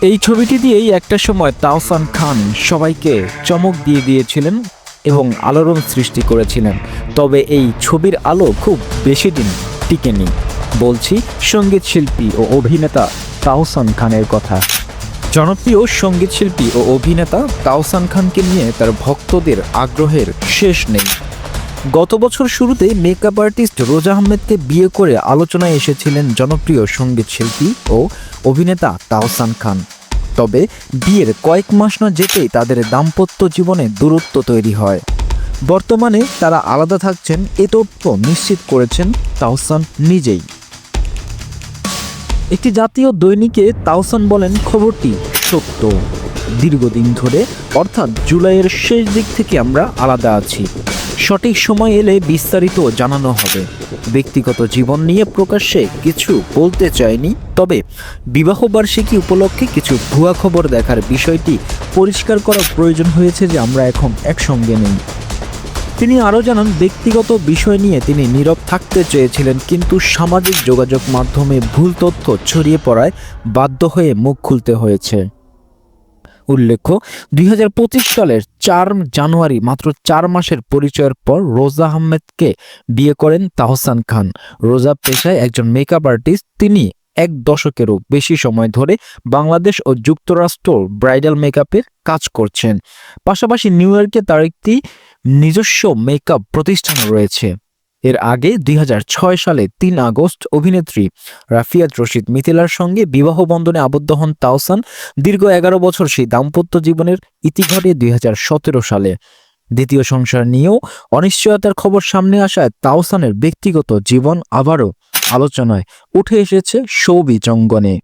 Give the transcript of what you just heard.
এই ছবিটি দিয়েই একটা সময় তাওসান খান সবাইকে চমক দিয়ে দিয়েছিলেন এবং আলোড়ন সৃষ্টি করেছিলেন। তবে এই ছবির আলো খুব বেশি দিন টিকেনি। বলছি সঙ্গীত শিল্পী ও অভিনেতা তাওসান খানের কথা। জনপ্রিয় সঙ্গীত শিল্পী ও অভিনেতা তাওসান খানকে নিয়ে তার ভক্তদের আগ্রহের শেষ নেই। গত বছর শুরুতে মেকআপ আর্টিস্ট রোজা আহমেদকে বিয়ে করে আলোচনায় এসেছিলেন জনপ্রিয় সঙ্গীত শিল্পী ও অভিনেতা তাওসান খান। তবে বিয়ের কয়েক মাস না যেতেই তাদের দাম্পত্য জীবনে দূরত্ব তৈরি হয়। বর্তমানে তারা আলাদা থাকছেন এ তথ্য নিশ্চিত করেছেন তাওসান নিজেই। একটি জাতীয় দৈনিকে তাওসান বলেন, খবরটি সত্য। দীর্ঘদিন ধরে অর্থাৎ জুলাইয়ের শেষ দিক থেকে আমরা আলাদা আছি। সঠিক সময় এলে বিস্তারিত জানানো হবে। ব্যক্তিগত জীবন নিয়ে প্রকাশ্যে কিছু বলতে চাইনি, তবে বিবাহবার্ষিকী উপলক্ষে কিছু ভুয়া খবর দেখার বিষয়টি পরিষ্কার করা প্রয়োজন হয়েছে যে আমরা এখন একসঙ্গে নেই। তিনি আরও জানান, ব্যক্তিগত বিষয় নিয়ে তিনি নীরব থাকতে চেয়েছিলেন, কিন্তু সামাজিক যোগাযোগ মাধ্যমে ভুল তথ্য ছড়িয়ে পড়ায় বাধ্য হয়ে মুখ খুলতে হয়েছে। উল্লেখ্য, 2025 সালের 4 জানুয়ারি মাত্র 4 মাসের পরিচয়ের পর রোজা আহমেদকে বিয়ে করেন তাহসান খান। রোজা পেশায় একজন মেকআপ আর্টিস্ট। তিনি 1 দশকেরও বেশি সময় ধরে বাংলাদেশ ও যুক্তরাষ্ট্র ব্রাইডাল মেকআপের কাজ করছেন। পাশাপাশি নিউ ইয়র্কে তার একটি নিজস্ব মেকআপ প্রতিষ্ঠান রয়েছে। এর আগে 2006 সালে 3 আগস্ট অভিনেত্রী রাফিয়াত রশিদ মিথিলার সঙ্গে বিবাহ বন্ধনে আবদ্ধ হন তাওসান। দীর্ঘ 11 বছর সেই দাম্পত্য জীবনের ইতি ঘটে 2017 সালে। দ্বিতীয় সংসার নিয়েও অনিশ্চয়তার খবর সামনে আসায় তাওসানের ব্যক্তিগত জীবন আবারও আলোচনায় উঠে এসেছে শোবিজ অঙ্গনে।